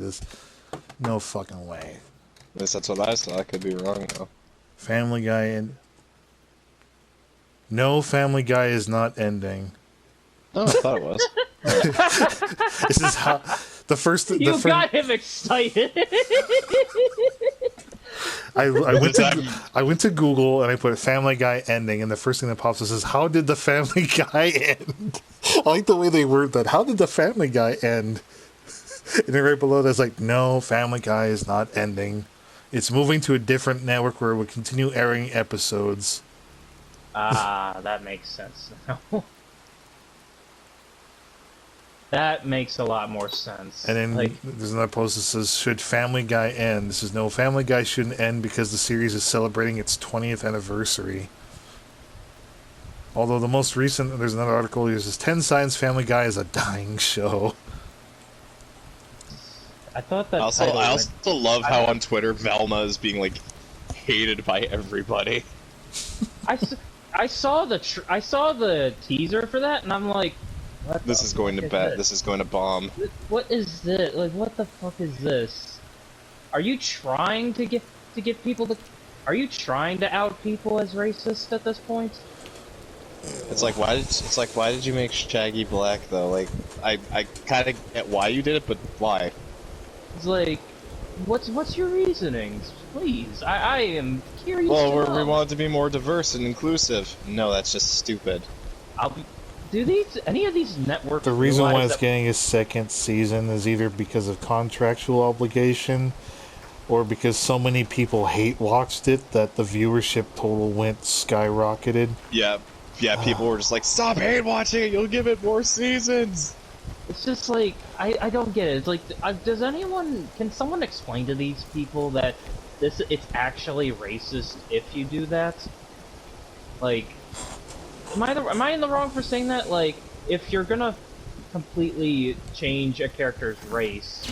this. No fucking way. At least that's what I saw. I could be wrong though. Family Guy and no, Family Guy is not ending. Oh, I thought it was. This is how the first. You got him excited. I went to Google and I put Family Guy ending, and the first thing that pops up says, "How did the Family Guy end?" I like the way they word that. How did the Family Guy end? And then right below that's like, "No, Family Guy is not ending. It's moving to a different network where it will continue airing episodes." That makes sense now. That makes a lot more sense. And then there's another post that says, "Should Family Guy end?" This is, "No, Family Guy shouldn't end because the series is celebrating its 20th anniversary." Although the most recent, there's another article that says 10 signs Family Guy is a dying show. I thought that. I also love how on Twitter Velma is being like hated by everybody. I saw the teaser for that, and I'm like, this is going to bet. This is going to bomb. What is this? Like, what the fuck is this? Are you trying to get people to? Are you trying to out people as racist at this point? It's like why did you make Shaggy black though? Like I kind of get why you did it, but why? It's like, what's your reasonings? Please, I am curious. Well, we want it to be more diverse and inclusive. No, that's just stupid. Do any of these networks? The reason why it's getting a second season is either because of contractual obligation, or because so many people watched it that the viewership total went skyrocketed. Yeah, people were just like, "Stop hate watching it! You'll give it more seasons." It's just like I don't get it. It's like, can someone explain to these people that it's actually racist if you do that? Like, am I in the wrong for saying that? Like, if you're gonna completely change a character's race,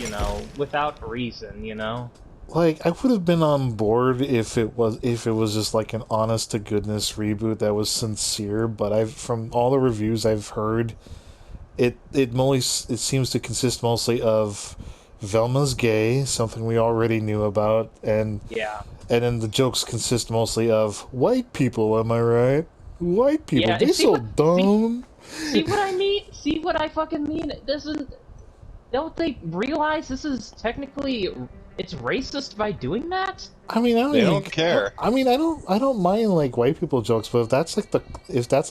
without reason, Like, I would have been on board if it was just like an honest to goodness reboot that was sincere, but from all the reviews I've heard, it seems to consist mostly of Velma's gay, something we already knew about, and then the jokes consist mostly of white people, am I right? White people, they're so dumb. See what I mean? See what I fucking mean? Don't they realize this is technically, it's racist by doing that? I mean, they don't care. I mean, I don't mind like white people jokes, but if that's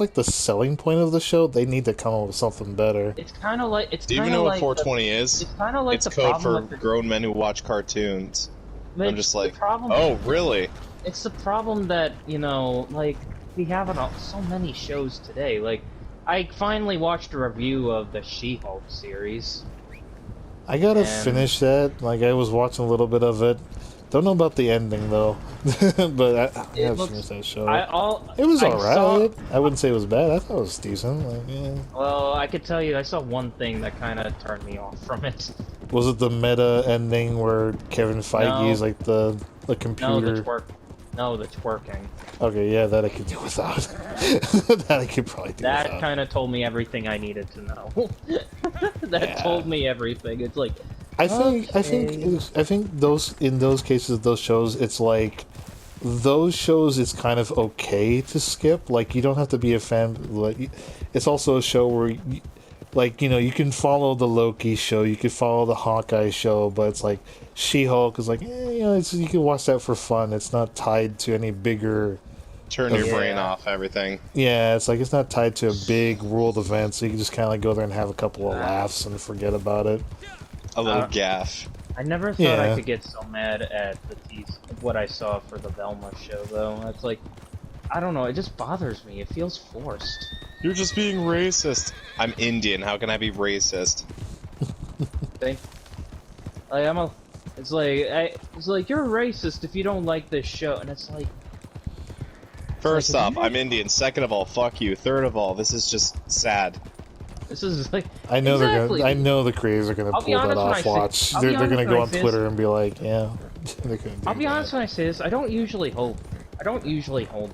like the selling point of the show, they need to come up with something better. It's kind of like Do you even know what 420 is? It's kind of like it's code for grown men who watch cartoons. I'm just like, oh, really? It's the problem that like we have on so many shows today. Like, I finally watched a review of the She-Hulk series. I gotta finish that. Like, I was watching a little bit of it. Don't know about the ending though, but I have finished that show. It was alright. I wouldn't say it was bad. I thought it was decent. Like, yeah. Well, I could tell you, I saw one thing that kind of turned me off from it. Was it the meta ending where Kevin Feige is like the computer? No, the twerking. Okay, yeah, that I could do without. That I could probably do without. That kind of told me everything I needed to know. That told me everything. It's like, I think those in those cases, those shows, it's like those shows, it's kind of okay to skip. Like, you don't have to be a fan. Like, it's also a show where, you can follow the Loki show, you could follow the Hawkeye show, but it's like She-Hulk is like, you can watch that for fun. It's not tied to any bigger. Turn your brain off everything. Yeah, it's like it's not tied to a big world event, so you can just kind of like go there and have a couple of laughs and forget about it. A little gaff. I never thought I could get so mad at what I saw for the Velma show, though. It's like, I don't know, it just bothers me. It feels forced. You're just being racist. I'm Indian. How can I be racist? It's like you're racist if you don't like this show, and it's like. First off, I'm Indian. Second of all, fuck you. Third of all, this is just sad. This is like. I know I know the creators are gonna pull that off. Watch, they're gonna go on Twitter and be like, yeah. I'll be honest when I say this. I don't usually hold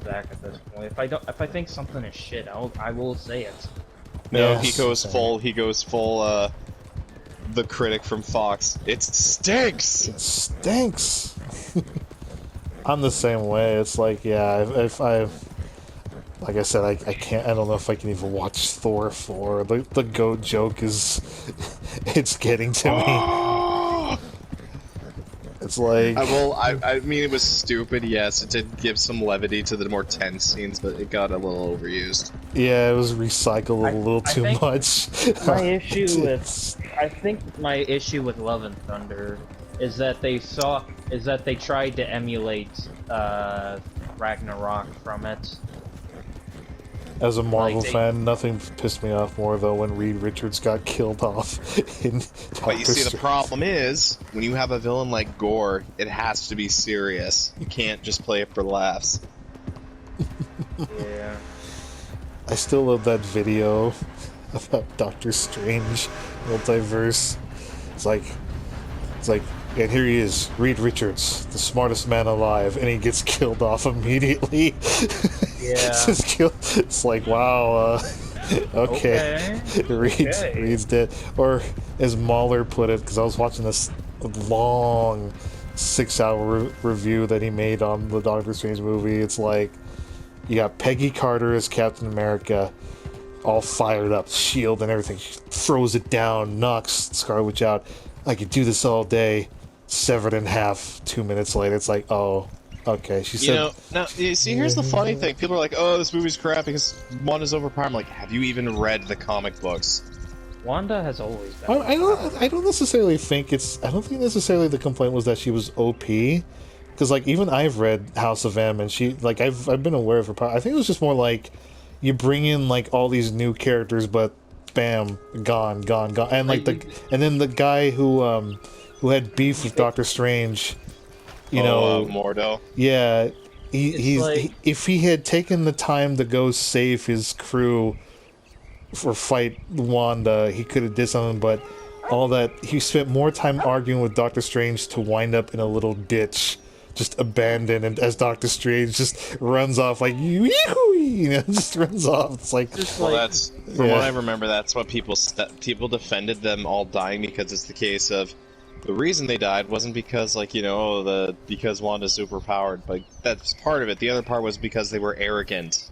back at this point. If I think something is shit, I will say it. No, he goes full the critic from Fox. It stinks. It stinks. I'm the same way. It's like, yeah, if I, like I said, I can't. I don't know if I can even watch Thor 4. The goat joke is, it's getting to me. It's like, I mean, it was stupid. Yes, it did give some levity to the more tense scenes, but it got a little overused. yeah, it was recycled a little too much. My issue with, I think my issue with Love and Thunder is that they tried to emulate Ragnarok from it. As a Marvel Like, fan, nothing pissed me off more though when Reed Richards got killed off in But you see, the Doctor problem is, when you have a villain like Gore, it has to be serious. You can't just play it for laughs. Yeah. I still love that video about Doctor Strange multiverse. It's like, and here he is, Reed Richards, the smartest man alive, and he gets killed off immediately. Yeah. It's like, wow, okay. Reed's dead. Or, as Mahler put it, because I was watching this long 6-hour review that he made on the Doctor Strange movie, it's like, you got Peggy Carter as Captain America, all fired up, shield and everything. She throws it down, knocks Scarlet Witch out. I could do this all day. Severed in half 2 minutes later. It's like, oh, okay. She said. You know, now, you see, here's the funny thing. People are like, oh, this movie's crap because Wanda's overpowered. I'm like, have you even read the comic books? Wanda has always been. I don't necessarily think it's. I don't think necessarily the complaint was that she was OP. Because, like, even I've read House of M, and she, like, I've been aware of her power. I think it was just more like, you bring in, like, all these new characters, but bam, gone. And, like, and then the guy who had beef with Doctor Strange, you know... Mordo? Yeah, if he had taken the time to go save his crew or fight Wanda, he could have did something, but all that... He spent more time arguing with Doctor Strange to wind up in a little ditch, just abandoned, and as Doctor Strange just runs off like you know, just runs off. It's like, well, that's from what I remember. That's what people defended them all dying because it's the case of the reason they died wasn't because like because Wanda's superpowered, but that's part of it. The other part was because they were arrogant.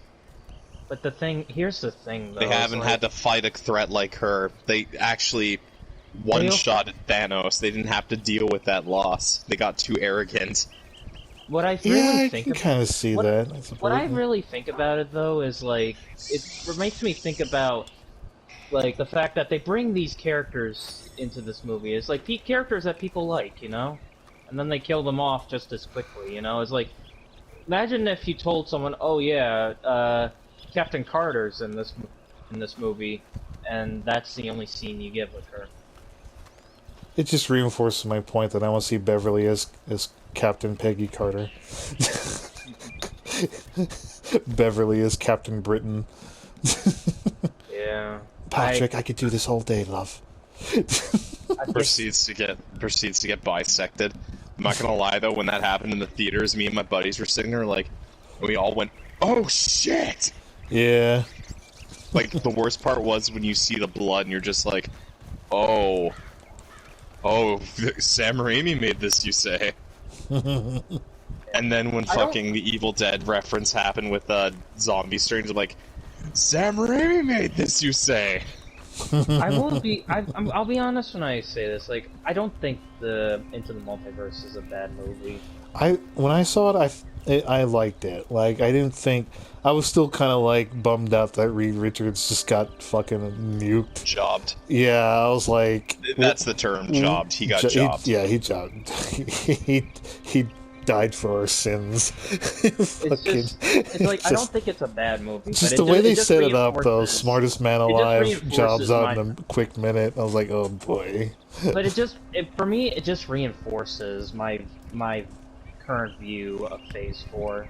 But here's the thing, though. They haven't had to fight a threat like her. They actually one-shotted Thanos. They didn't have to deal with that loss. They got too arrogant. What I really think can kind of see that. What I really think about it, though, is like it makes me think about like the fact that they bring these characters into this movie. It's like characters that people like, you know, and then they kill them off just as quickly. You know, it's like imagine if you told someone, "Oh yeah, Captain Carter's in this movie," and that's the only scene you get with her. It just reinforces my point that I want to see Beverly as Captain Peggy Carter. Beverly is Captain Britain. Yeah. Patrick, I could do this all day, love. proceeds to get bisected. I'm not gonna lie though, when that happened in the theaters, me and my buddies were sitting there like, we all went, "Oh shit!" Yeah. Like the worst part was when you see the blood and you're just like, "Oh, Sam Raimi made this, you say?" And then when fucking the Evil Dead reference happened with Zombie Strange, I'm like, Sam Raimi made this, you say? I'll be honest when I say this. Like, I don't think the Into the Multiverse is a bad movie. When I saw it, I liked it. Like, I didn't think... I was still kind of, like, bummed out that Reed Richards just got fucking nuked. Jobbed. Yeah, I was like... That's the term, jobbed. He got jobbed. He jobbed. he died for our sins. It's like, I don't think it's a bad movie. Just but the way they set it up, though. reinforces- Smartest man alive, jobs out in a quick minute. I was like, oh boy. But for me, it just reinforces my current view of Phase 4.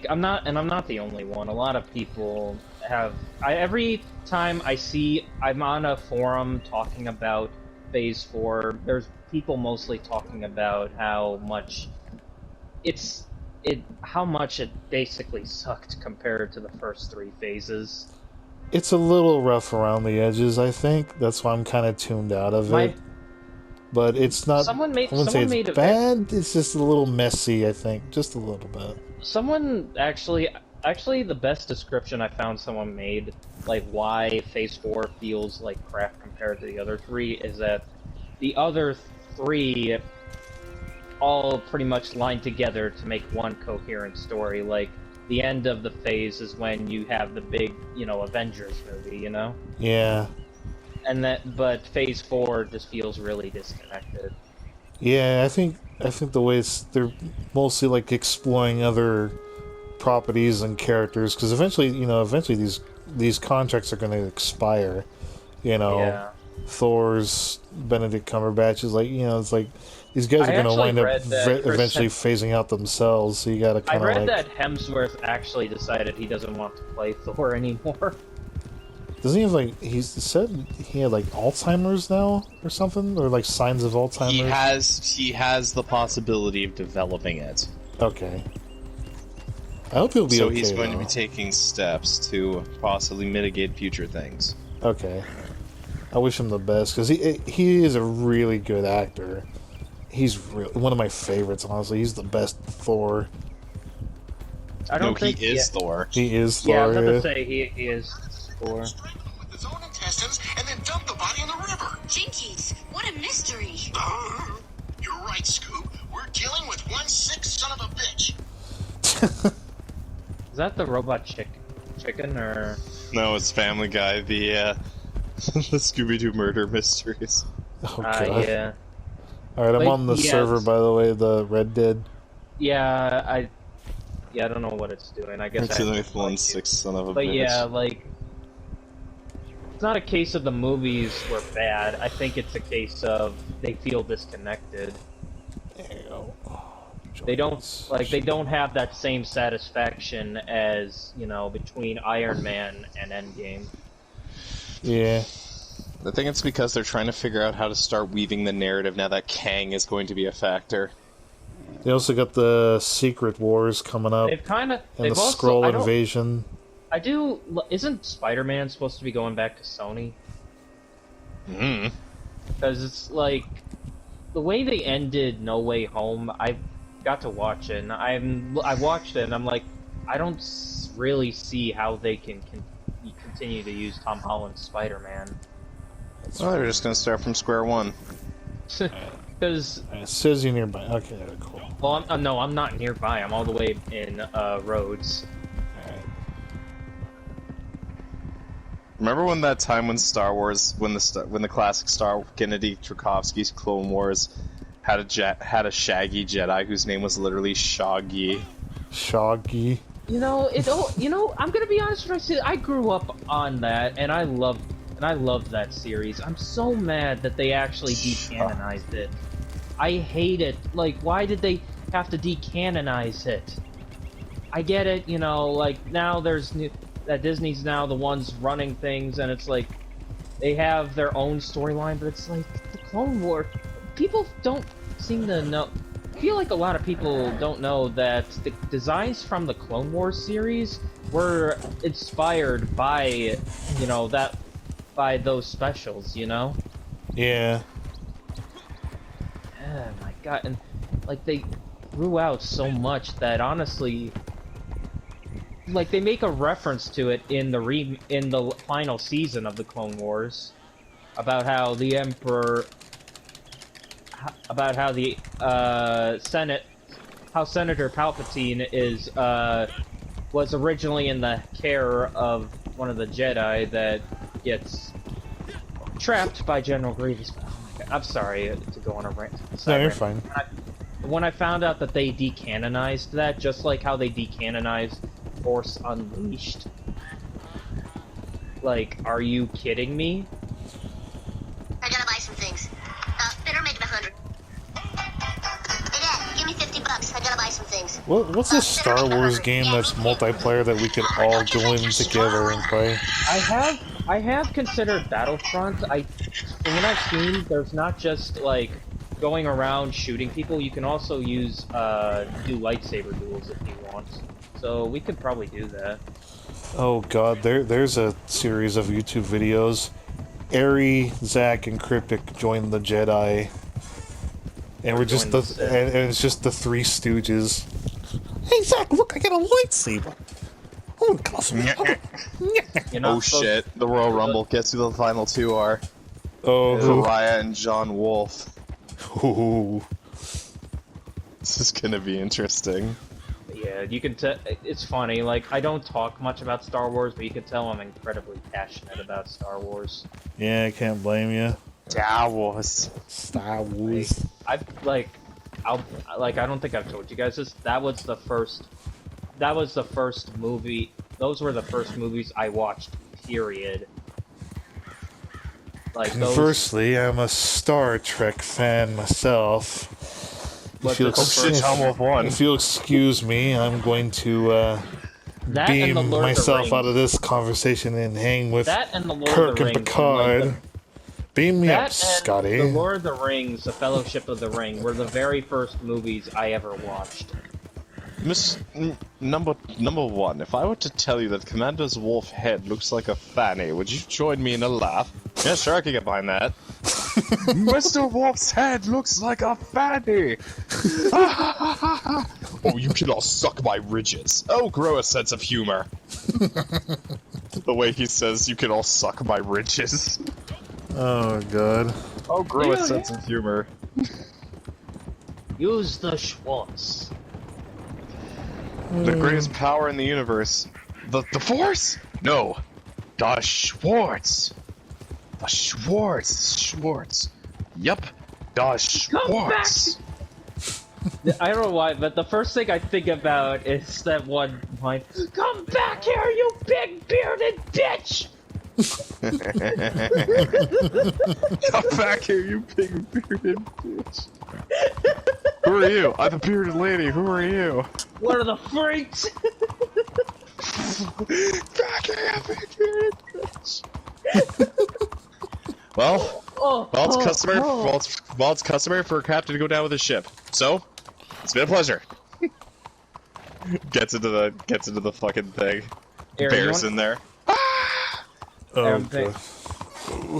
I'm not the only one. A lot of people have. Every time I'm on a forum talking about Phase 4, there's people mostly talking about how much it basically sucked compared to the first 3 phases. it's a little rough around the edges, I think. That's why I'm kind of tuned out of it. But it's not... I wouldn't say it's bad, it's just a little messy, I think. Just a little bit. Someone actually, the best description I found someone made, like why Phase 4 feels like crap compared to the other three, is that the other three all pretty much line together to make one coherent story. Like, the end of the phase is when you have the big, Avengers movie, Yeah. But Phase 4 just feels really disconnected. Yeah, I think the way they're mostly like exploring other properties and characters, because eventually these contracts are going to expire. Yeah. Thor's Benedict Cumberbatch is like, it's like these guys are going to wind up eventually phasing out themselves. So you got to kind of. I read that Hemsworth actually decided he doesn't want to play Thor anymore. Doesn't he have he said he had Alzheimer's now or something, or signs of Alzheimer's? He has the possibility of developing it. Okay. I hope he'll be okay. So he's going to be taking steps to possibly mitigate future things. Okay. I wish him the best, because he is a really good actor. He's really one of my favorites, honestly. He's the best Thor. He is Thor. He is Thor. Yeah, I was going to say he is Thor. With his own intestines and then dump the body in the river. Jinkies, what a mystery. You're right, Scoop. We're dealing with one sick son of a bitch. Is that the robot chicken, or...? No, it's Family Guy, the Scooby-Doo murder mysteries. Oh, God. Yeah. Alright, I'm on the server, by the way, the Red Dead. Yeah, I don't know what it's doing. I guess it's dealing with one sick son of a bitch. But yeah, it's not a case of the movies were bad. I think it's a case of they feel disconnected. There you go. They don't have that same satisfaction as, between Iron Man and Endgame. Yeah. I think it's because they're trying to figure out how to start weaving the narrative now that Kang is going to be a factor. They also got the Secret Wars coming up. And the Skrull invasion. Isn't Spider-Man supposed to be going back to Sony? Because it's the way they ended No Way Home, I got to watch it, and I watched it, and I'm like, I don't really see how they can continue to use Tom Holland's Spider-Man. Well, they're just going to start from square one. Because it says you nearby. Okay, cool. Well, I'm not nearby. I'm all the way in Rhodes. Alright. Remember when that time when Star Wars, when the classic Gennady Tarkovsky's Clone Wars had a shaggy Jedi whose name was literally Shaggy. Shaggy. I'm gonna be honest with you. I grew up on that, and I loved that series. I'm so mad that they actually decanonized it. I hate it. Why did they have to decanonize it? I get it, now there's that Disney's now the ones running things, and it's they have their own storyline, but it's the Clone War. People don't seem to know. I feel like a lot of people don't know that the designs from the Clone Wars series were inspired by, by those specials, Yeah. Oh my god, and they grew out so much that honestly, they make a reference to it in the final season of the Clone Wars, about how the Emperor, about how the Senator Palpatine was originally in the care of one of the Jedi that gets trapped by General Grievous. I'm sorry to go on a rant. No, you're fine. When I found out that they decanonized that, just like how they decanonized Force Unleashed, are you kidding me? I gotta buy some things. Better make it 100. Hey Dad, give me $50. I gotta buy some things. What's this Star Wars game that's multiplayer that we could all join together and play? I have considered Battlefront. From what I've seen, there's not just going around shooting people, you can also use do lightsaber duels if you want. So we could probably do that. Oh god, there's a series of YouTube videos. Ari, Zach, and Cryptic joined the Jedi. And we're just and it's just the Three Stooges. Hey Zach, look, I got a lightsaber. Oh, awesome. Oh shit, the Royal Rumble. Guess who the final two are? Oh, Pariah and John Wolfe. Ooh. This is gonna be interesting. Yeah, you can tell. It's funny. Like, I don't talk much about Star Wars, but you can tell I'm incredibly passionate about Star Wars. Yeah, I can't blame you. Star Wars. Star Wars. I don't think I've told you guys this. That was the first movie. Those were the first movies I watched. Period. Like those. Conversely, I'm a Star Trek fan myself. If you'll excuse me, I'm going to beam myself out of this conversation and hang with Kirk and Picard. Beam me up, Scotty. The Lord of the Rings, The Fellowship of the Ring, were the very first movies I ever watched. Number one, if I were to tell you that Commander Wolf's head looks like a fanny, would you join me in a laugh? Yeah, sure, I can get behind that. Mr. Wolf's head looks like a fanny! Oh, you can all suck my ridges. Oh, grow a sense of humor. The way he says, you can all suck my ridges. Oh, God. Oh, grow a sense of humor. Use the Schwartz. The greatest power in the universe. The Force? No. The Schwartz. The Schwartz. Yup. The Schwartz. I don't know why, but the first thing I think about is that one line. Come back here, you big bearded bitch! Come back here, you big bearded bitch. Who are you? I'm the bearded lady. Who are you? One of the freaks! Back here, you big bearded bitch. Well, it's customary for a captain to go down with his ship. So, it's been a pleasure. Gets into the fucking thing. Bears in there. Oh,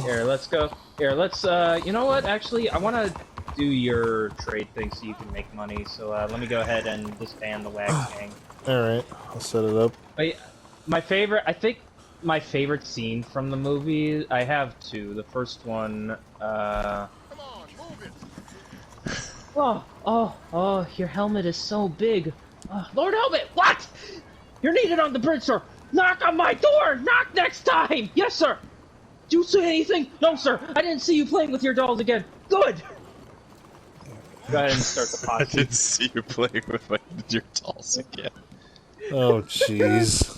Here, let's go. Here, let's, you know what, actually, I want to do your trade thing so you can make money, so, let me go ahead and disband the Wag Gang. Alright, I'll set it up. My favorite scene from the movie, I have two. The first one, Oh, your helmet is so big. Lord Helmet, what? You're needed on the bridge, sir. Knock on my door! Knock next time! Yes, sir! Did you say anything? No, sir. I didn't see you playing with your dolls again. Good! Go ahead and start the I posse. didn't see you playing with your dolls again. Oh, jeez.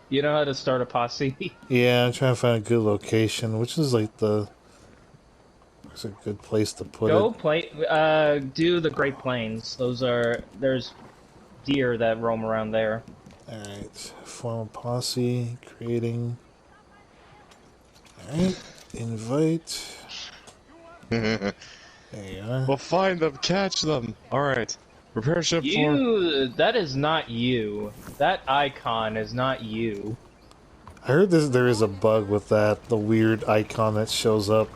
You know how to start a posse? Yeah, I'm trying to find a good location, which is like it's a good place to put it. Do the Great Plains. There's deer that roam around there. Alright, form a posse, creating. Alright, invite. There you are. We'll find them, catch them. Alright. Prepare ship for... That is not you. That icon is not you. I heard there is a bug with that, the weird icon that shows up.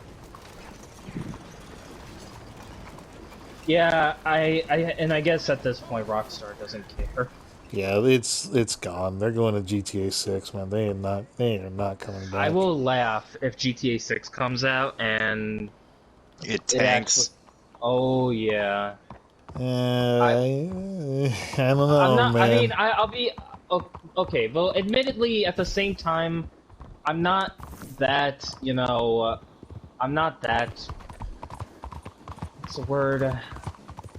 Yeah, I guess at this point Rockstar doesn't care. Yeah, it's gone. They're going to GTA 6, man. They are not coming back. I will laugh if GTA 6 comes out and it tanks. Oh yeah. I don't know, man. I mean, I'll be okay. Well, admittedly, at the same time, I'm not that. I'm not that. What's the word?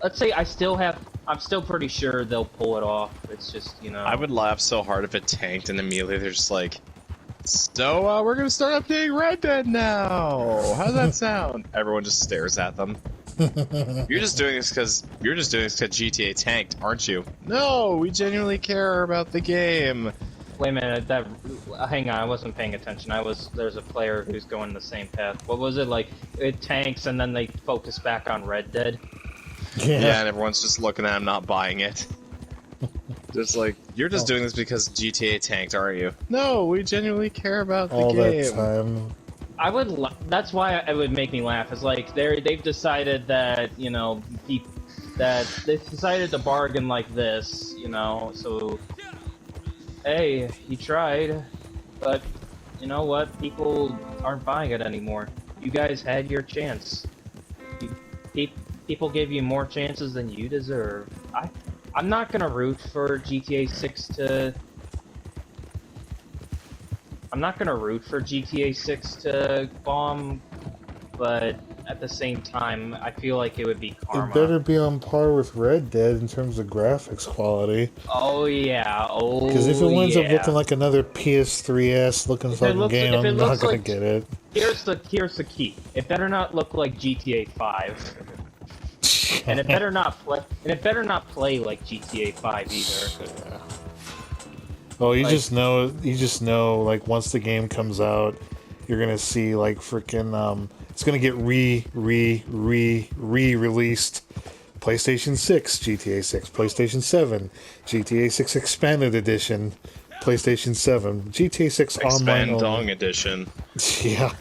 Let's say I'm still pretty sure they'll pull it off. It's just, I would laugh so hard if it tanked and immediately they're just like, so, we're gonna start updating Red Dead now! How's that sound? Everyone just stares at them. You're just doing this because GTA tanked, aren't you? No, we genuinely care about the game. Wait a minute, hang on, I wasn't paying attention. There's a player who's going the same path. What was it, like, it tanks and then they focus back on Red Dead? Yeah, and everyone's just looking at him, not buying it. Just like, you're just doing this because GTA tanked, aren't you? No, we genuinely care about the all game. that time. That's why it would make me laugh, is like, they've decided that, you know, that they've decided to bargain like this, you know, so... Hey, you tried, but you know what? People aren't buying it anymore. You guys had your chance. People gave you more chances than you deserve. I'm not gonna root for GTA 6 to... I'm not gonna root for GTA 6 to bomb, but at the same time, I feel like it would be karma. It better be on par with Red Dead in terms of graphics quality. Oh yeah, oh Because if it winds up yeah. looking like another PS3-ass looking fucking game, I'm not gonna get it. Here's the key. It better not look like GTA 5. And it better not play like GTA 5 either. Oh, you just know, like, once the game comes out, you're gonna see, like, freaking, it's gonna get re-released. PlayStation 6, GTA 6, PlayStation 7, GTA 6 Expanded Edition, PlayStation 7, GTA 6 Online Expandong Edition. Yeah.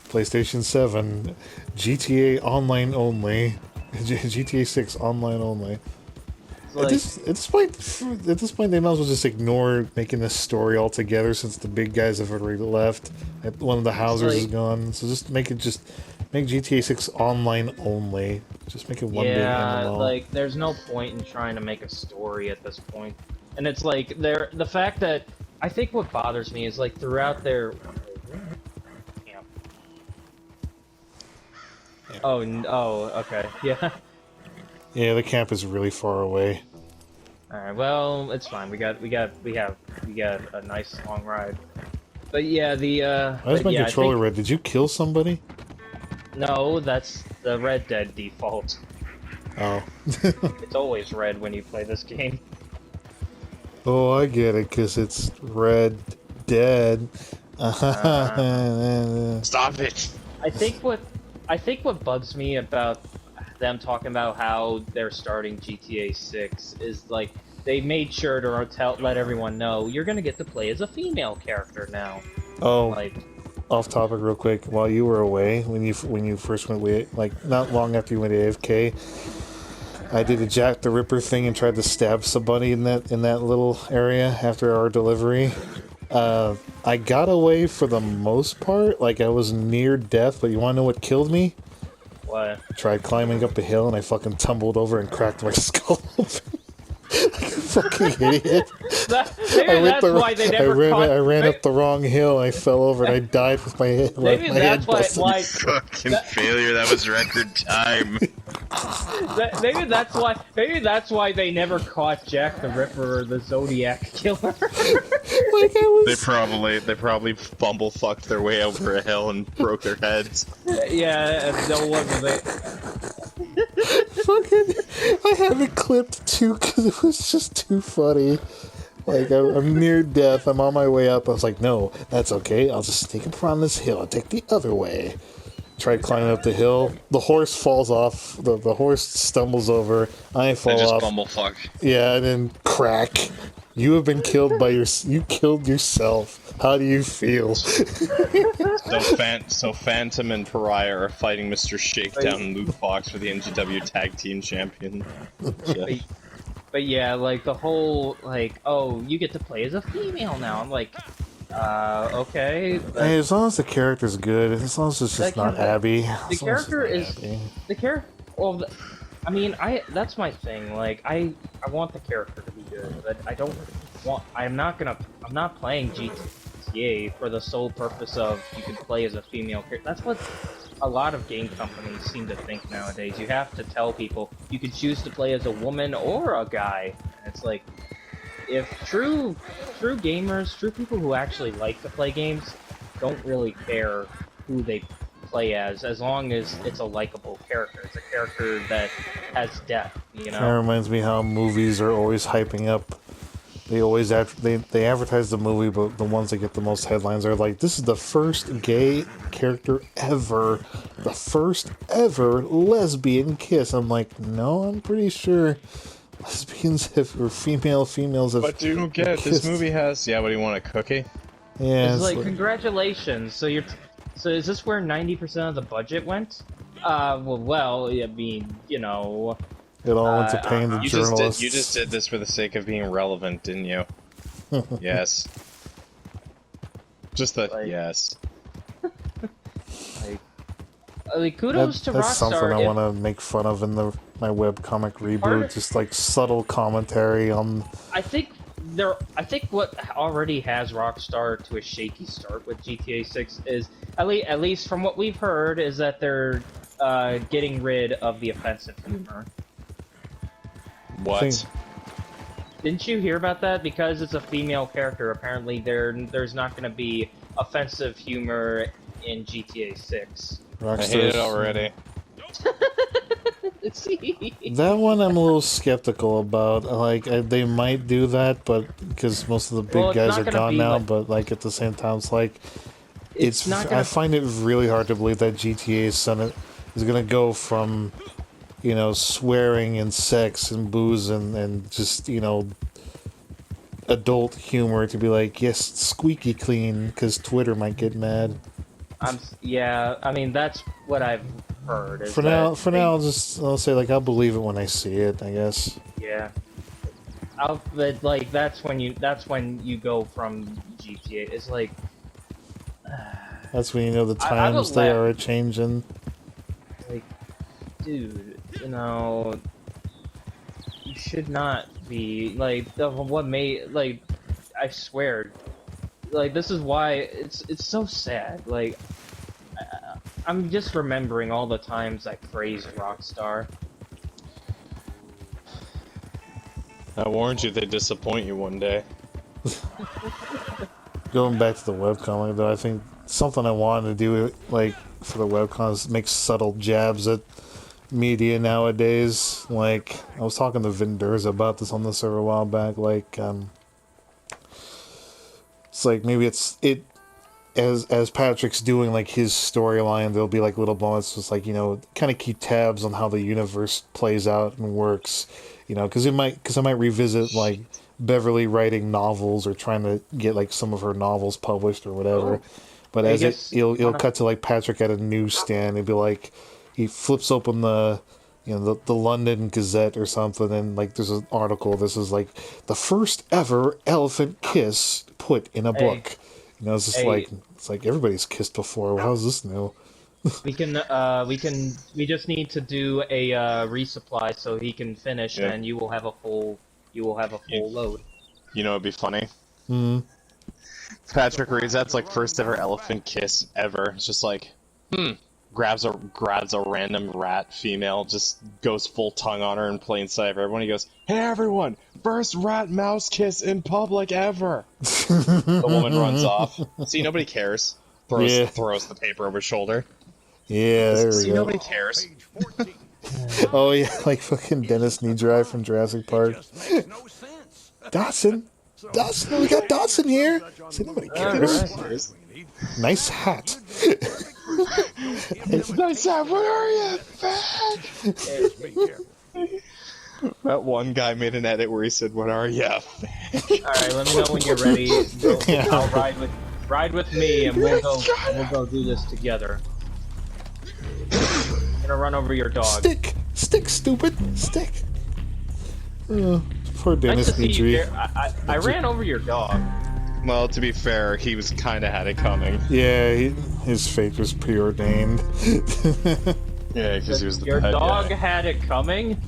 PlayStation 7, GTA Online Only, GTA 6 Online Only. Like, At this point, they might as well just ignore making this story altogether, since the big guys have already left. One of the Housers is gone, so just make GTA 6 online only. Just make it one big MMO. like there's no point in trying to make a story at this point. And it's like the fact that I think what bothers me is like throughout their camp. Oh, okay, yeah. Yeah, the camp is really far away. All right, well, it's fine. We got a nice long ride. But yeah, Why's my controller red? Did you kill somebody? No, that's the Red Dead default. Oh. It's always red when you play this game. Oh, I get it, because it's Red Dead. Stop it! I think what bugs me about them talking about how they're starting GTA 6 is like they made sure to let everyone know you're gonna get to play as a female character now. Oh, like, off topic real quick. While you were away, when you first went away, like not long after you went AFK, I did a Jack the Ripper thing and tried to stab somebody in that little area after our delivery. I got away for the most part. Like, I was near death, but you want to know what killed me? what? I tried climbing up a hill and I fucking tumbled over and cracked my skull open. Like a fucking idiot. I ran up the wrong hill and I fell over and I died with my head. Maybe that's why. Fucking failure. That was record time. Maybe that's why they never caught Jack the Ripper or the Zodiac Killer. They probably bumblefucked their way over a hill and broke their heads. Yeah, and no one was it. Fucking, I have it clipped too because it was just too funny. Like, I'm near death, I'm on my way up, I was like, no, that's okay, I'll just sneak up around this hill and take the other way. Tried climbing up the hill, the horse falls off, the horse stumbles over, I fall off. Bumblefuck. Yeah, and then crack. You have been killed by you killed yourself. How do you feel? So Phantom and Pariah are fighting Mr. Shakedown and Luke Fox for the NGW Tag Team Champion. Yeah. But yeah, like the whole like, oh, you get to play as a female now. I'm like, okay. Hey, as long as the character's good, as long as it's just not Abby. The character is the character. Well, I mean, that's my thing. Like, I want the character to be good, but I don't want. I'm not playing GTA for the sole purpose of you can play as a female character. That's what a lot of game companies seem to think nowadays. You have to tell people you can choose to play as a woman or a guy. And it's like, if true gamers, true people who actually like to play games, don't really care who they play as long as it's a likable character. It's a character that has depth, you know? That reminds me how movies are always hyping up they always they advertise the movie, but the ones that get the most headlines are like, "This is the first gay character ever, the first ever lesbian kiss." I'm like, no, I'm pretty sure lesbians or females have. But you don't get it. This movie has. Yeah, what do you want, a cookie? Yeah, It's like, congratulations. So so is this where 90% of the budget went? Well, I mean, you know. it all went to paying the journalists. You just did this for the sake of being relevant, didn't you? Yes. Just that, yes. Like, kudos to that's Rockstar. something I want to make fun of in my webcomic reboot. Just like subtle commentary on. I think what already has Rockstar to a shaky start with GTA 6 is at least from what we've heard is that they're getting rid of the offensive humor. What? Didn't you hear about that? Because it's a female character, apparently there's not going to be offensive humor in GTA 6. I hate it already. That one I'm a little skeptical about. Like, they might do that, but because most of the big guys are gone now. Like, but like at the same time, it's like I find it really hard to believe that GTA is gonna go from, you know, swearing and sex and booze and just, you know, adult humor to be like, yes, squeaky clean, because Twitter might get mad. Yeah, I mean, that's what I've heard. For now, I'll say, like, I'll believe it when I see it, I guess. Yeah. But like, that's when you go from GTA. It's like... That's when you know the times they are a-changing. Like, dude, you know... You should not be, like, what made, like, I swear... Like, this is why it's so sad. Like, I'm just remembering all the times I praised Rockstar. I warned you they'd disappoint you one day. Going back to the webcomic, though, I think something I wanted to do, like, for the webcomic is make subtle jabs at media nowadays. Like, I was talking to Vinders about this on the server a while back, like, it's like maybe as Patrick's doing like his storyline, there'll be like little moments just like, you know, kind of keep tabs on how the universe plays out and works, you know, because I might revisit like Beverly writing novels or trying to get like some of her novels published or whatever. But it'll cut to like Patrick at a newsstand. It'd be like he flips open the London Gazette or something, and like there's an article. This is like the first ever elephant kiss put in a book. You know, it's just it's like everybody's kissed before. How's this new? We just need to do a resupply so he can finish, and you will have a full load. You know, it'd be funny. Patrick reads that's like first ever elephant kiss ever. It's just like, grabs a random rat female, just goes full tongue on her in plain sight of everyone. He goes, "Hey everyone, first rat mouse kiss in public ever." The woman runs off. See, nobody cares. Throws the paper over his shoulder. Yeah, there we go. Nobody cares. Oh yeah, like fucking Dennis Nedry from Jurassic Park. Dawson, we got Dawson here. See, nobody cares. Right. Nice hat. Nice hat. What are you, fat? That one guy made an edit where he said, "What are you?" Alright, let me know when you're ready. I'll ride with me, and we'll go do this together. I'm gonna run over your dog. Stick, stupid, stick. Poor Dennis Nedry. I ran over your dog. Well, to be fair, he was kind of had it coming. Yeah, his fate was preordained. Yeah, because he was the Your bad dog guy. had it coming?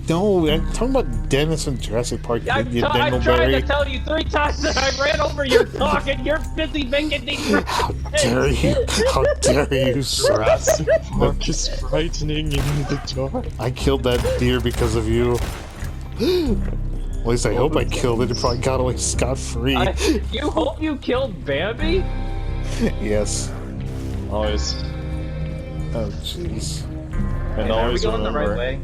No, I'm talking about Dennis from Jurassic Park. I've tried to tell you 3 times that I ran over your dog and you're busy making these. How dare you? How dare you, sir? Jurassic Park is frightening in the dark. I killed that deer because of you. At least I hope I killed it. It probably got away scot-free. You hope you killed Bambi? Yes. Always. Oh, jeez. And Are we always going the right remember. way?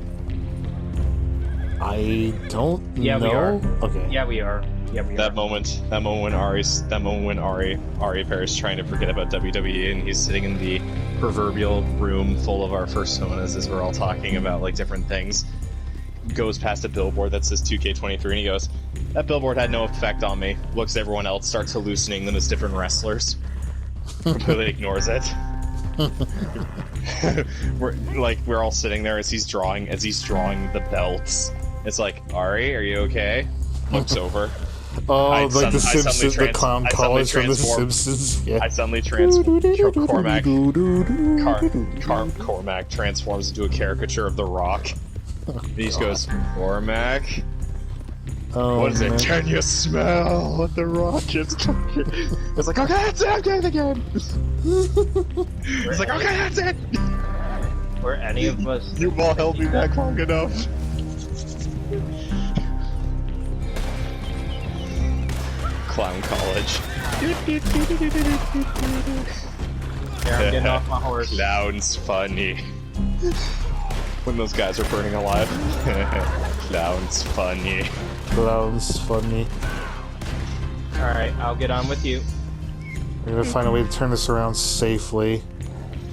I don't Yeah, know. we are. Okay. Yeah, we are. Yeah, we are. That moment when Ari Perry's trying to forget about WWE and he's sitting in the proverbial room full of our personas as we're all talking about like different things, goes past a billboard that says 2K23 and he goes, "That billboard had no effect on me." Looks at everyone else, starts hallucinating them as different wrestlers. Completely ignores it. we're all sitting there as he's drawing the belts. It's like, Ari, are you okay? Looks over. Oh, like the Simpsons, the clown college from the Simpsons. Yeah. I suddenly Cormac transforms into a caricature of The Rock. And he just goes, Cormac, Oh, what is man. it? Can you smell what The Rock is cooking? It's like, okay, that's it, I'm getting it again. It's like, okay, that's it. Were any of us... You've all held me back long enough. Clown college. Here, I'm getting off my horse. Clown's funny. When those guys are burning alive. Clown's funny. Clown's funny. Alright, I'll get on with you. We're gonna find a way to turn this around safely.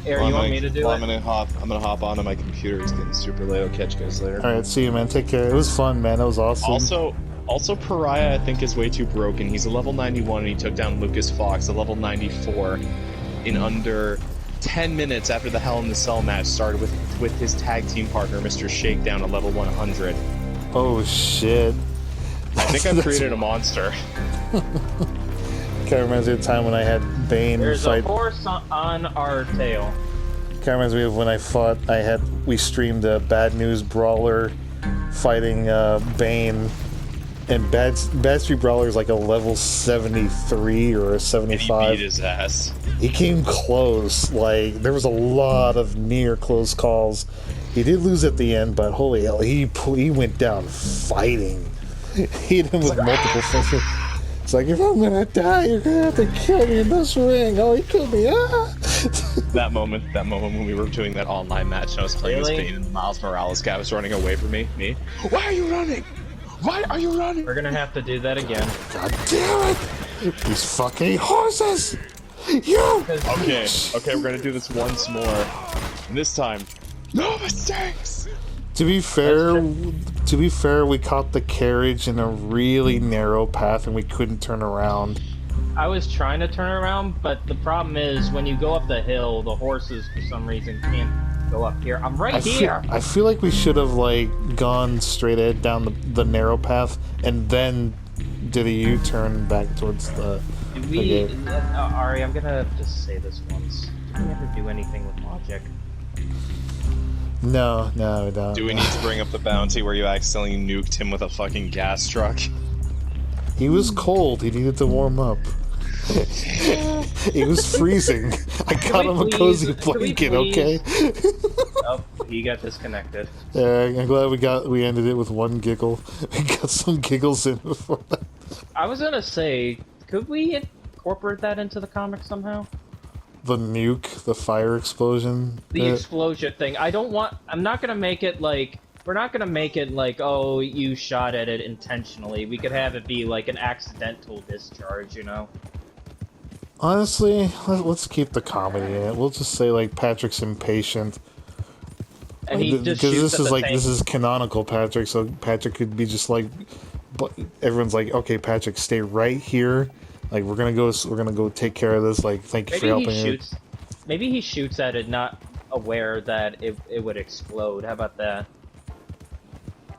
Air, you want me to do I'm it? gonna hop onto my computer. It's getting super late. I'll catch you guys later. Alright, see you, man. Take care. It was fun, man. That was awesome. Also, Pariah, I think, is way too broken. He's a level 91 and he took down Lucas Fox, a level 94, in under 10 minutes after the Hell in the Cell match started with his tag team partner, Mr. Shakedown, at level 100. Oh, shit. I think I've created a monster. Kind of reminds me of the time when I had Bane There's fight. a horse on our tail. Kind of reminds me of when we streamed a Bad News Brawler fighting Bane. And Bad Street Brawler is like a level 73 or a 75. And he beat his ass. He came close. Like, there was a lot of near close calls. He did lose at the end, but holy hell, he went down fighting. He hit him with multiple finishes. It's like, if I'm gonna die, you're gonna have to kill me in this ring. Oh, he killed me. Ah! That moment when we were doing that online match and I was playing as Bane and the Miles Morales guy was running away from me. Why are you running? Why are you running? We're gonna have to do that again. God damn it! These fucking horses! You! Okay, we're gonna do this once more. And this time, no mistakes! To be fair, we caught the carriage in a really narrow path and we couldn't turn around. I was trying to turn around, but the problem is when you go up the hill, the horses for some reason can't go up here. I'm right here! I feel like we should have, like, gone straight ahead down the narrow path and then did a U-turn back towards the... Did we... Ari, I'm gonna just say this once. Did we ever do anything with logic? No, we don't. Do we need to bring up the bounty where you accidentally nuked him with a fucking gas truck? He was cold. He needed to warm up. He was freezing. I got him a cozy blanket, okay? Oh, he got disconnected. Yeah, I'm glad we ended it with one giggle. We got some giggles in before that. I was gonna say, could we incorporate that into the comic somehow? The nuke, the fire explosion. The explosion thing. I'm not gonna make it like... We're not gonna make it like, oh, you shot at it intentionally. We could have it be like an accidental discharge, you know? Honestly, let's keep the comedy in it. We'll just say, like, Patrick's impatient. And he just because shoots at the tank. this is canonical Patrick, so Patrick could be just like, but everyone's like, okay, Patrick, stay right here. Like, we're gonna go take care of this. Like, thank you for helping. Maybe he shoots at it, not aware that it would explode. How about that?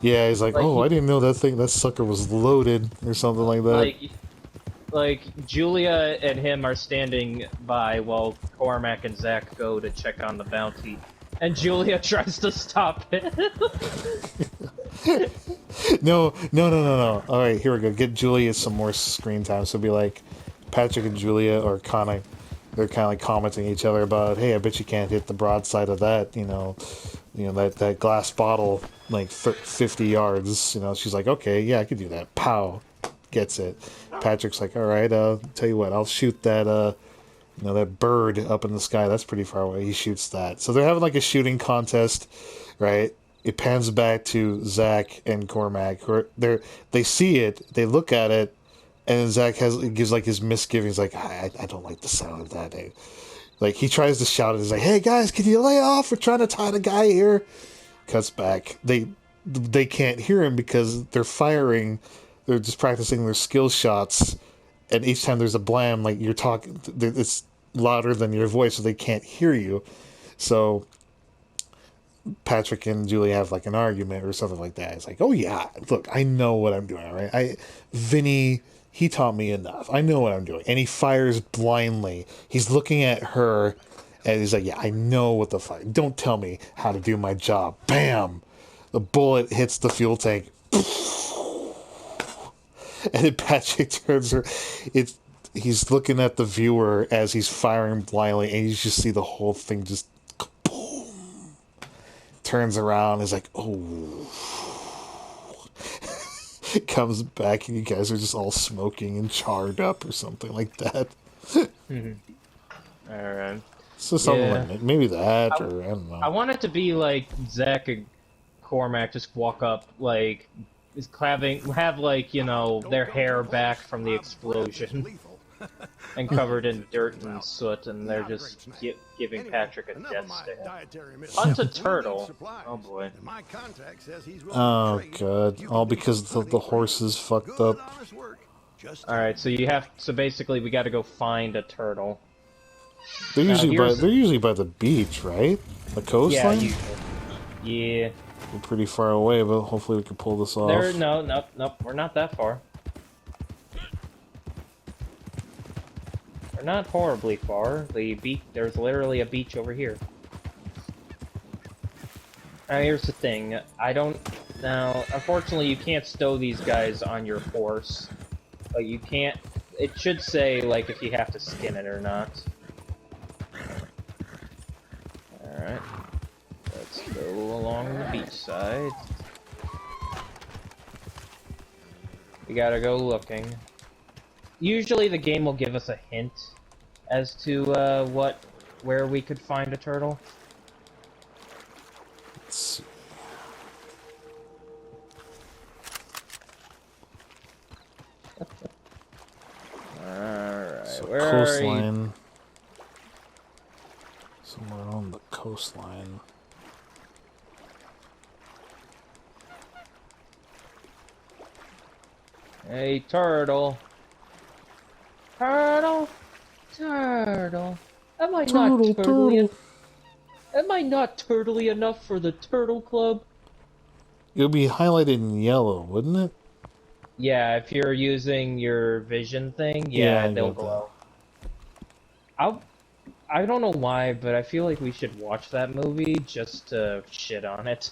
Yeah, he's like, oh, I didn't know that sucker was loaded or something like that. Like Julia and him are standing by while Cormac and Zach go to check on the bounty, and Julia tries to stop it. No. All right, here we go. Get Julia some more screen time. So be like, Patrick and Julia are they're kind of like commenting each other about, hey, I bet you can't hit the broadside of that, that glass bottle like 50 yards. She's like, okay, yeah, I could do that. Pow, gets it. Patrick's like, all right, tell you what, I'll shoot that that bird up in the sky. That's pretty far away. He shoots that. So they're having like a shooting contest, right? it pans back to Zach and Cormac. They see it, they look at it, and Zach gives like his misgivings, like I don't like the sound of that. Like he tries to shout it. He's like, "Hey guys, can you lay off? We're trying to tie the guy here." Cuts back. They can't hear him because they're firing. They're just practicing their skill shots, and each time there's a blam, like you're talking, it's louder than your voice, so they can't hear you. So Patrick and Julie have like an argument or something like that. It's like, "Oh yeah, look, I know what I'm doing, right? Vinny, he taught me enough. I know what I'm doing." And he fires blindly. He's looking at her, and he's like, "Yeah, I know what the fuck. Don't tell me how to do my job." Bam! The bullet hits the fuel tank. And then Patrick turns her. He's looking at the viewer as he's firing blindly, and you just see the whole thing just boom. Turns around, is like, "Oh." Comes back, and you guys are just all smoking and charred up or something like that. Alright. So something like that. Maybe that, or I don't know. I want it to be like Zach and Cormac just walk up, like, have like, you know, their hair back from the explosion and covered in dirt and soot, and they're just giving Patrick a death stare. Hunt a turtle. Oh boy. Oh god. All because the horse is fucked up. Alright, so basically we gotta go find a turtle. They're usually by the beach, right? The coastline? Yeah, yeah. We're pretty far away, but hopefully we can pull this off. Nope, we're not that far. We're not horribly far. There's literally a beach over here. Now here's the thing, unfortunately you can't stow these guys on your horse. But you can't, it should say, like, if you have to skin it or not. Alright. Let's go along the beach side. We gotta go looking. Usually the game will give us a hint as to where we could find a turtle. Let's see. Alright, So where coastline. are you? Somewhere on the coastline. Hey, turtle. Turtle. Turtle. Am I not turtly? Am I not turtly enough for the Turtle Club? It would be highlighted in yellow, wouldn't it? Yeah, if you're using your vision thing, Yeah, they'll glow. I don't know why, but I feel like we should watch that movie just to shit on it.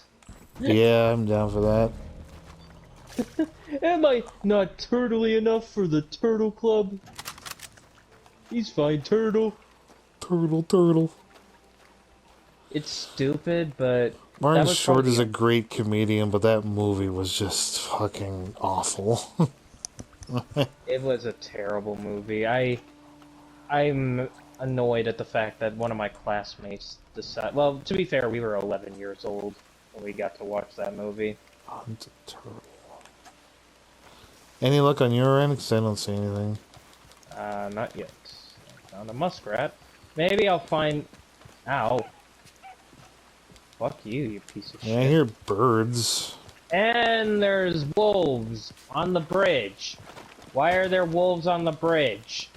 Yeah, I'm down for that. Am I not turtly enough for the Turtle Club? He's fine, turtle. Turtle. It's stupid, but Martin Short is a great comedian, but that movie was just fucking awful. It was a terrible movie. I'm annoyed at the fact that one of my classmates decided... Well, to be fair, we were 11 years old when we got to watch that movie. Hunt a turtle. Any luck on your end? Because I don't see anything. Not yet. I found a muskrat. Maybe I'll find... Ow. Fuck you, you piece of shit. Yeah, I hear birds. And there's wolves on the bridge. Why are there wolves on the bridge?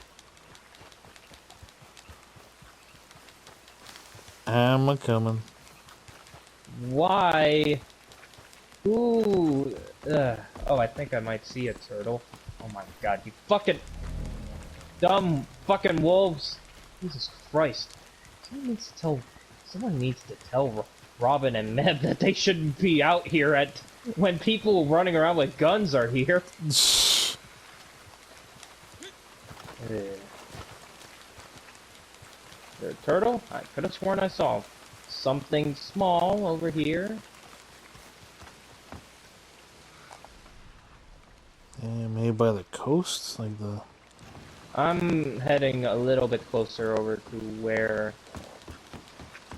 I'm a-coming. Why? Ooh. Oh, I think I might see a turtle. Oh my god, you fucking... dumb fucking wolves. Jesus Christ. Someone needs to tell Robin and Meb that they shouldn't be out here when people running around with guns are here. Is there a turtle? I could have sworn I saw something small over here. Yeah, maybe by the coast, like the... I'm heading a little bit closer over to where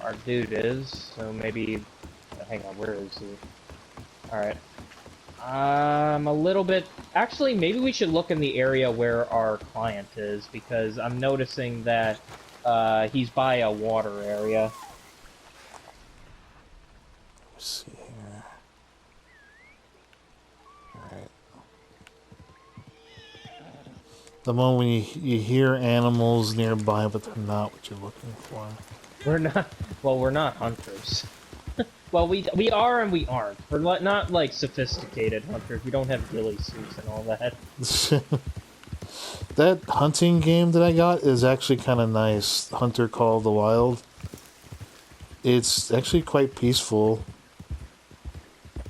our dude is, so maybe hang on, where is he? Alright. I'm a little bit... Actually, maybe we should look in the area where our client is, because I'm noticing that he's by a water area. Let's see here. Alright. The one when you hear animals nearby, but they're not what you're looking for. We're not... Well, we're not hunters. Well, we are and we aren't. We're not, like, sophisticated hunters. We don't have ghillie suits and all that. That hunting game that I got is actually kind of nice. Hunter Call of the Wild. It's actually quite peaceful.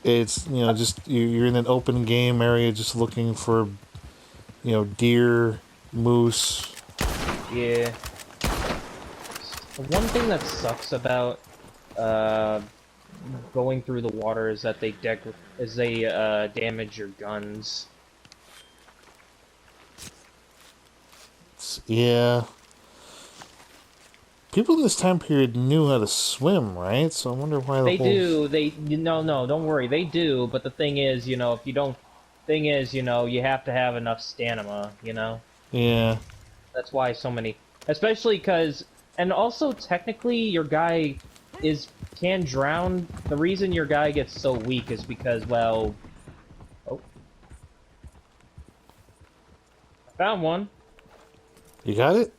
It's, you know, just you're in an open game area just looking for, you know, deer, moose. Yeah. The one thing that sucks about going through the water is that they damage your guns. Yeah. People in this time period knew how to swim, right? So I wonder why They do. No, don't worry. They do. But the thing is, you know, if you don't, you have to have enough stamina. You know. Yeah. That's why so many, especially because, and also technically your guy can drown. The reason your guy gets so weak is because, well, oh, I found one. You got it?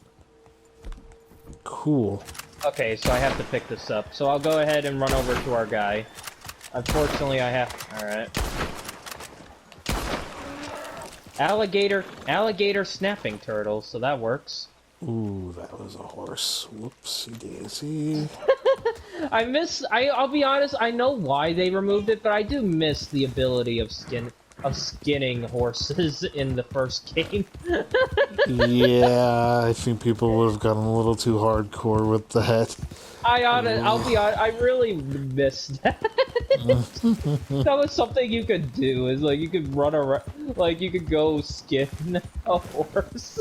Cool. Okay, so I have to pick this up. So I'll go ahead and run over to our guy. Unfortunately, I have... Alright. Alligator snapping turtle, so that works. Ooh, that was a horse. Whoopsie daisy. I'll be honest, I know why they removed it, but I do miss the ability of skinning horses in the first game. Yeah, I think people would have gotten a little too hardcore with that. I'll be honest, I really missed that. That was something you could do, is like you could run around, like you could go skin a horse.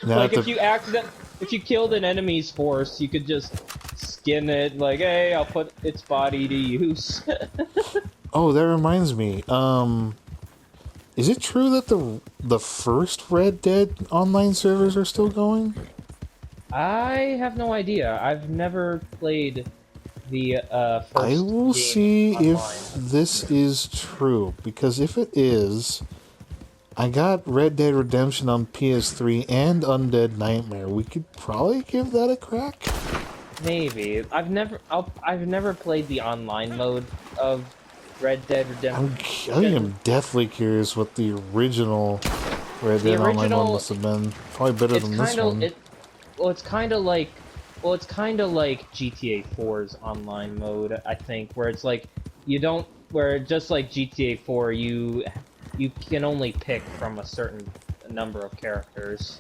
Like if you killed an enemy's horse, you could just skin it, like, hey, I'll put its body to use. Oh, that reminds me. Is it true that the first Red Dead online servers are still going? I have no idea. I've never played the first I will game see online. if this is true, because if it is, I got Red Dead Redemption on PS3 and Undead Nightmare. We could probably give that a crack. Maybe. I've never played the online mode of Red Dead Redemption. I am definitely curious what the original Red Dead Online one must have been. Probably better than this one. It's kind of like GTA 4's online mode, I think, where it's like where just like GTA 4, you can only pick from a certain number of characters.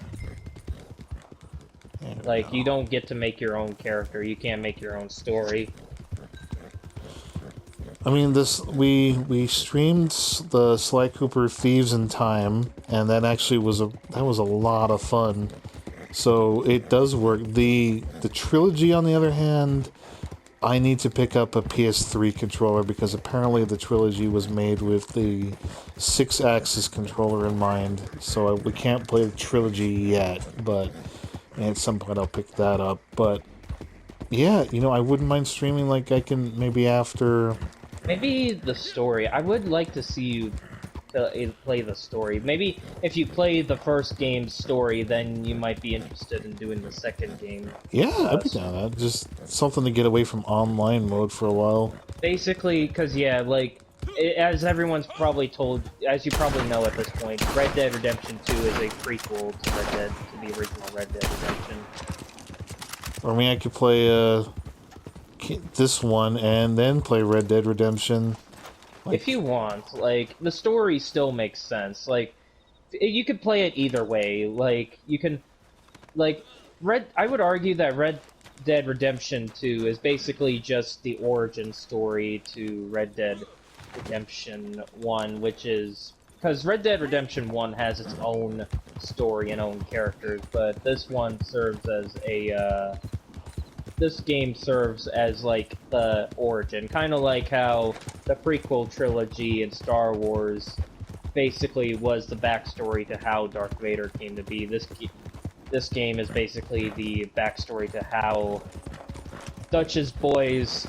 Like, you don't get to make your own character. You can't make your own story. I mean, we streamed the Sly Cooper Thieves in Time, and that actually was a lot of fun. So it does work. The trilogy, on the other hand, I need to pick up a PS3 controller because apparently the trilogy was made with the 6-axis controller in mind. So we can't play the trilogy yet, but at some point I'll pick that up. But yeah, you know, I wouldn't mind streaming. Like, I can maybe after. Maybe the story. I would like to see you play the story. Maybe if you play the first game's story, then you might be interested in doing the second game. Yeah, I'd be down with that. Just something to get away from online mode for a while. Basically, because, yeah, like, as everyone's probably told, as you probably know at this point, Red Dead Redemption 2 is a prequel to the original Red Dead Redemption. I mean, I could play this one and then play Red Dead Redemption. If you want, like, the story still makes sense. Like, you could play it either way. Like, you can, like, I would argue that Red Dead Redemption 2 is basically just the origin story to Red Dead Redemption 1, which is, because Red Dead Redemption 1 has its own story and own characters, but this one serves as a, this game serves as like the origin, kind of like how the prequel trilogy in Star Wars basically was the backstory to how Darth Vader came to be. This game is basically the backstory to how Dutch's boys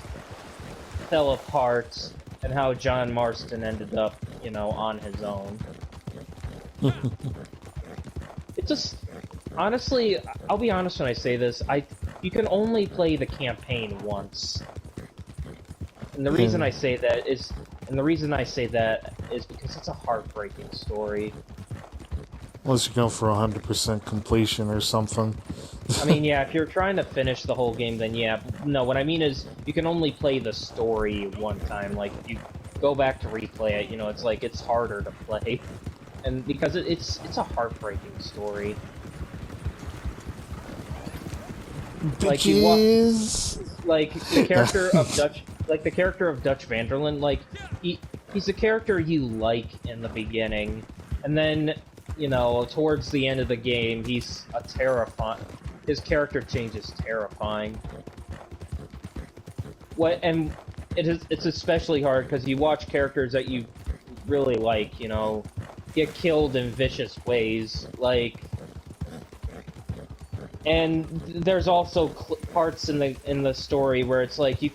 fell apart and how John Marston ended up, you know, on his own. It just, honestly, I'll be honest when I say this, you can only play the campaign once. And the reason I say that is because it's a heartbreaking story. Unless you go for 100% completion or something. I mean, yeah, if you're trying to finish the whole game, then yeah. No, what I mean is, you can only play the story one time. Like, if you go back to replay it, you know, it's like, it's harder to play. And because it's a heartbreaking story. Like, like, the character of Dutch... Like, the character of Dutch Vanderland, like, he's a character you like in the beginning, and then, you know, towards the end of the game, he's a terrifying... His character change is terrifying. And it's especially hard because you watch characters that you really like, you know, get killed in vicious ways, like... And there's also parts in the story where it's like, you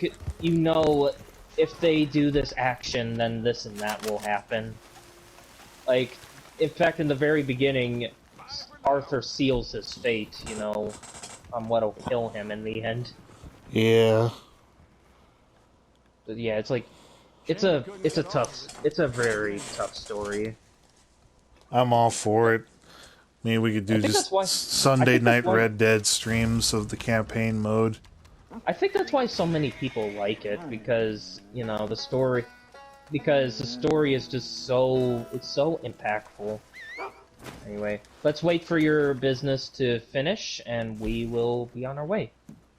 know, if they do this action, then this and that will happen. Like, in fact, in the very beginning, Arthur seals his fate, you know, on what'll kill him in the end. Yeah. But yeah, it's like, it's a very tough story. I'm all for it. Maybe we could do just Sunday night Red Dead streams of the campaign mode. I think that's why so many people like it, because, you know, the story is just so impactful. Anyway, let's wait for your business to finish, and we will be on our way.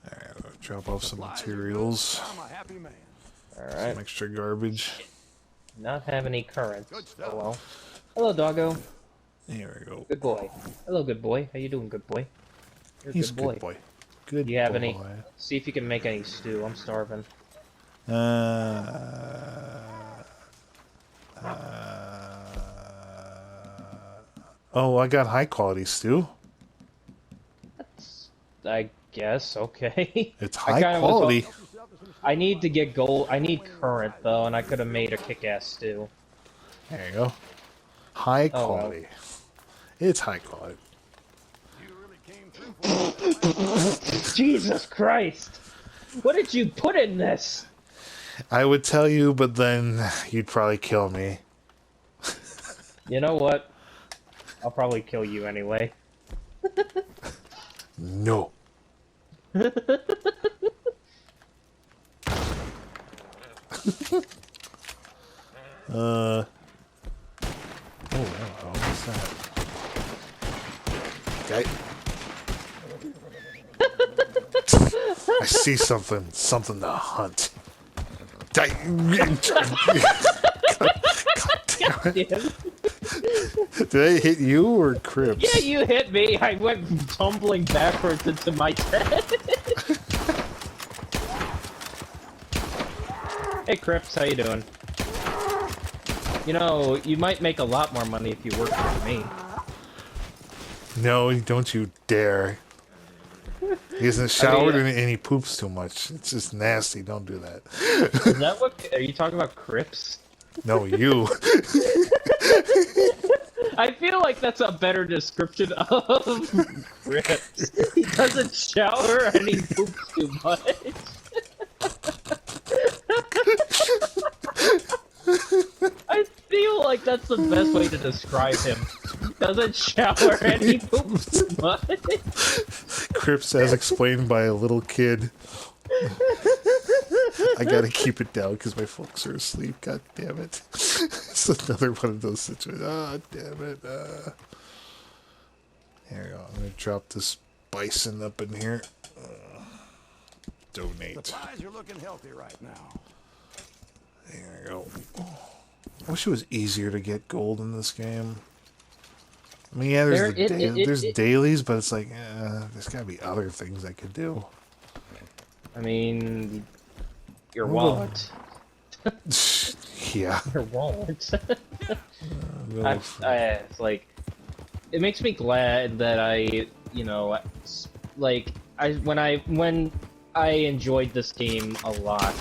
Alright, I'll drop off some materials. Alright. Some extra garbage. Not have any currents. Oh well. Hello, doggo. Here we go. Good boy. Hello, good boy. How you doing, good boy? You're a He's good boy. a good boy. Good Do you have boy. any? See if you can make any stew. I'm starving. Oh, I got high quality stew. I guess, okay. It's high quality. I need to get gold. I need current, though, and I could have made a kick-ass stew. There you go. High Oh, well. quality. It's high quality. Jesus Christ! What did you put in this? I would tell you, but then you'd probably kill me. You know what? I'll probably kill you anyway. No. Oh, hello. What's that? Okay. I see something to hunt. God damn it. Did I hit you or Crips? Yeah, you hit me. I went tumbling backwards into my bed. Hey, Crips, how you doing? You know, you might make a lot more money if you work for me. No, don't you dare. He hasn't showered and he poops too much. It's just nasty. Don't do that. Is that what... Are you talking about Crips? No, you. I feel like that's a better description of Crips. He doesn't shower and he poops too much. I feel like that's the best way to describe him. He doesn't shower and he poops too much. Crips as explained by a little kid. I gotta keep it down because my folks are asleep. God damn it. It's another one of those situations. Ah, damn it. Here we go. I'm gonna drop this bison up in here. Donate. Supplies are looking healthy right now. There we go. I wish it was easier to get gold in this game. I mean, yeah, there's dailies, but it's like, there's gotta be other things I could do. I mean, your Well, wallet. Yeah. Your wallet. Well, It's like, it makes me glad that like, when I enjoyed this game a lot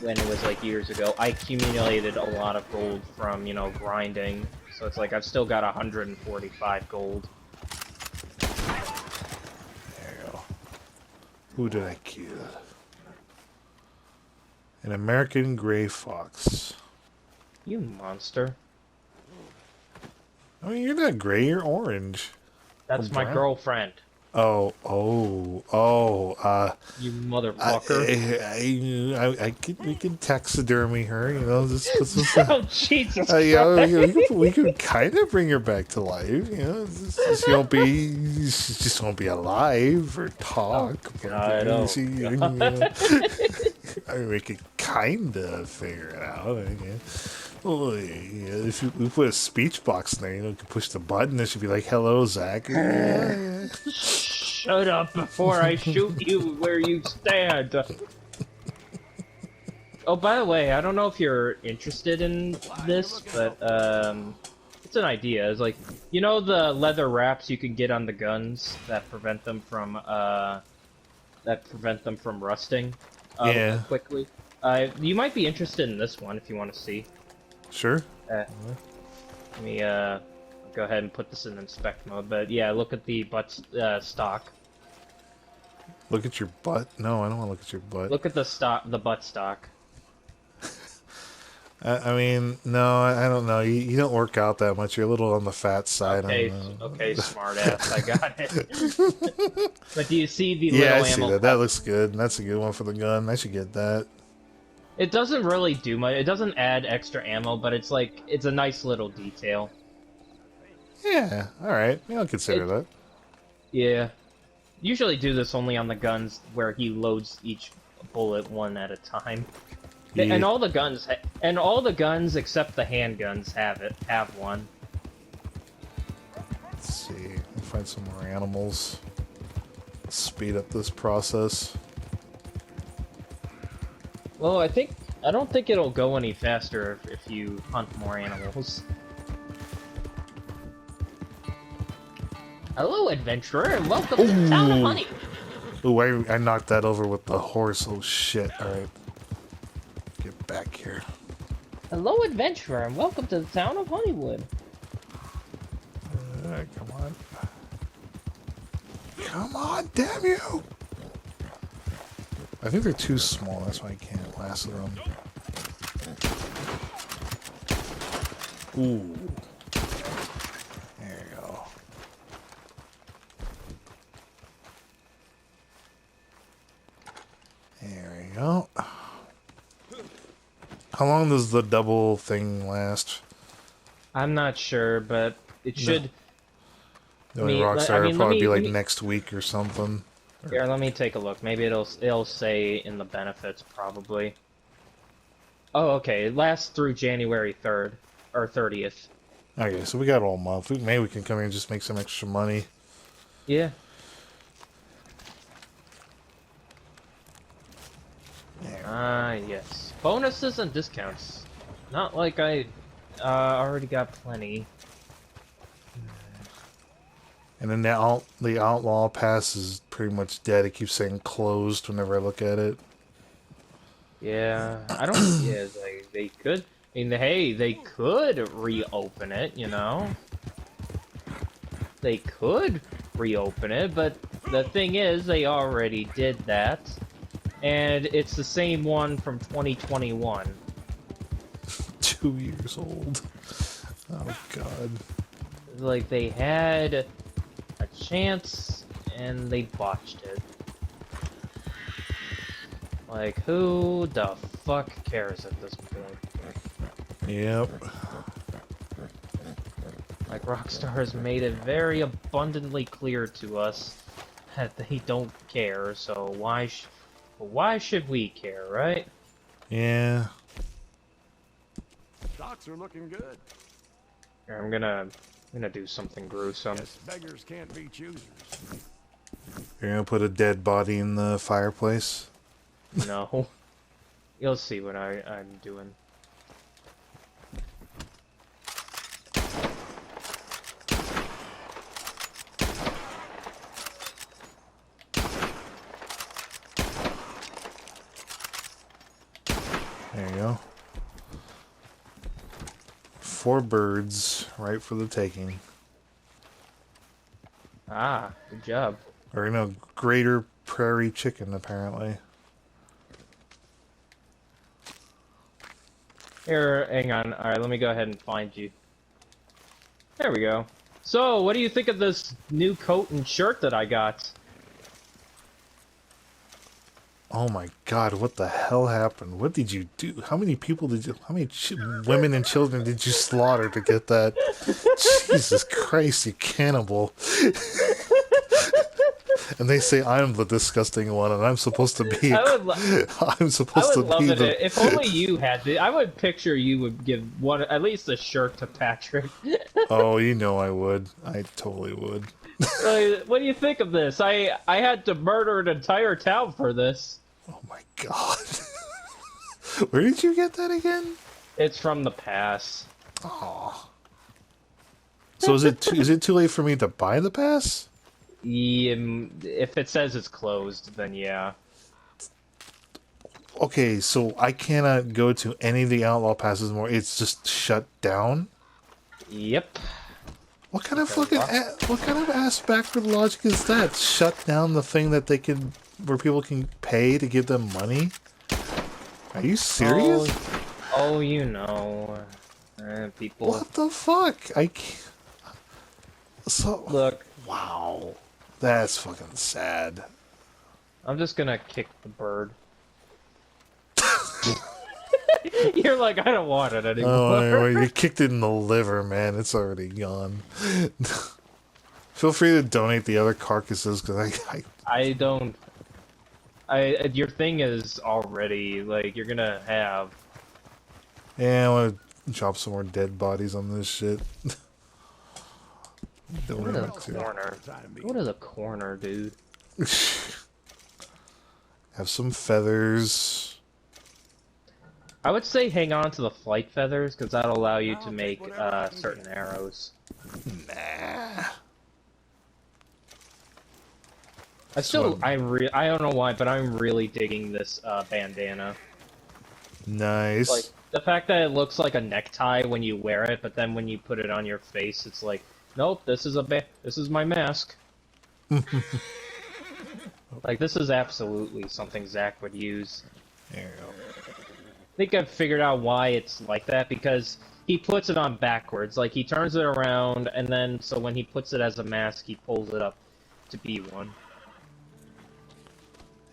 when it was like years ago, I accumulated a lot of gold from, grinding. So it's like I've still got 145 gold. there you go. Who did I kill? An American gray fox. You monster. I mean, you're not gray, you're orange. That's my brown. girlfriend. Oh, You motherfucker. we can taxidermy her, just put some. Oh, Jesus We could kind of bring her back to life, she won't be alive or talk. God, I mean, we could kind of figure it out. Well, if we put a speech box there, you could push the button, and she'd be like, "Hello, Zach." Shut up before I shoot you where you stand. Oh, by the way, I don't know if you're interested in this, but it's an idea. It's like, the leather wraps you can get on the guns that prevent them from rusting quickly. You might be interested in this one if you want to see. Sure. Let me go ahead and put this in inspect mode. But yeah, look at the butt stock. Look at your butt? No, I don't want to look at your butt. Look at the butt stock. I mean, no, I don't know. You don't work out that much. You're a little on the fat side. Okay, smart ass. I got it. But do you see the Yeah, I little see ammo? that. That looks good. That's a good one for the gun. I should get that. It doesn't really do much. It doesn't add extra ammo, but it's a nice little detail. Yeah, alright. Yeah, I'll consider that. Yeah. Usually do this only on the guns where he loads each bullet one at a time. Yeah. And all the guns except the handguns have one. Let's see. We'll find some more animals. Speed up this process. Well, I don't think it'll go any faster if you hunt more animals. Hello, adventurer, and welcome to the town of Honey. Ooh, I knocked that over with the horse. Oh shit. Alright. Get back here. Hello, adventurer, and welcome to the town of Honeywood. Come on. Come on, damn you! I think they're too small, that's why I can't lasso them. Ooh. There you go. There we go. How long does the double thing last? I'm not sure, but it should... The only Rockstar will probably be like next week or something. Here, let me take a look. Maybe it'll say in the benefits, probably. Oh, okay. It lasts through January 3rd, or 30th. Okay, so we got all month. Maybe we can come here and just make some extra money. Yeah. Yes. Bonuses and discounts. Not like I already got plenty. And then the Outlaw Pass is pretty much dead. It keeps saying closed whenever I look at it. Yeah, I don't... yeah, they could... I mean, hey, they could reopen it, They could reopen it, but the thing is, they already did that. And it's the same one from 2021. 2 years old. Oh, God. Like, they had a chance, and they botched it. Like, who the fuck cares at this point? Yep. Like, Rockstar has made it very abundantly clear to us that they don't care, so why should we care, right? Yeah. Stocks are looking good. Here, I'm gonna do something gruesome. Yes, beggars can't be choosers. You're gonna put a dead body in the fireplace? No. You'll see what I'm doing. There you go. 4 birds, right for the taking. Ah, good job. Or no, greater prairie chicken, apparently. Here, hang on. Alright, let me go ahead and find you. There we go. So, what do you think of this new coat and shirt that I got? Oh my god, what the hell happened? What did you do? How many people did you... How many women and children did you slaughter to get that? Jesus Christ, you cannibal. And they say I'm the disgusting one, and I'm supposed to be... I'm supposed to be the... If only you had to. I would picture you would give one, at least a shirt to Patrick. Oh, you know I would. I totally would. What do you think of this? I had to murder an entire town for this. Oh my god. Where did you get that again? It's from the pass. Oh. So is it too late for me to buy the pass? Yeah, if it says it's closed, then yeah. Okay, so I cannot go to any of the outlaw passes more. It's just shut down? Yep. What kind of what kind of ass backward logic is that? Shut down the thing that they can, where people can pay to give them money? Are you serious? Oh, you know, people. What the fuck? I can't. So Look, wow, that's fucking sad. I'm just gonna kick the bird. You're like, I don't want it anymore. Oh, you kicked it in the liver, man. It's already gone. Feel free to donate the other carcasses, because I don't. Your thing is already, like, you're gonna have. Yeah, I want to drop some more dead bodies on this shit. Go to the corner. Go to the corner, dude. Have some feathers. I would say hang on to the flight feathers, because that'll allow you to make certain arrows. Nah. I don't know why, but I'm really digging this bandana. Nice. Like, the fact that it looks like a necktie when you wear it, but then when you put it on your face, it's like, nope, this is my mask. Like, this is absolutely something Zach would use. There you go. I think I've figured out why it's like that, because he puts it on backwards. Like, he turns it around, and then, so when he puts it as a mask, he pulls it up to be one.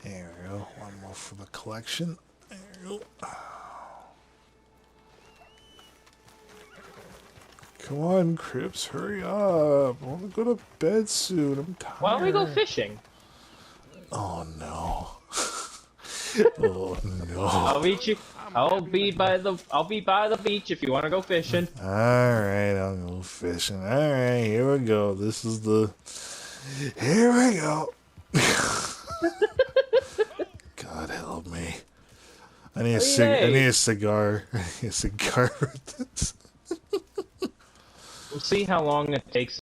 There we go. One more for the collection. There you go. Come on, Crips, hurry up. I want to go to bed soon. I'm tired. Why don't we go fishing? Oh, no. Oh, no. I'll meet you. I'll be by the beach if you want to go fishing. Alright, I'll go fishing. Alright, here we go. This is the... Here we go. God help me. I need a cigar. I need a cigar for this. We'll see how long it takes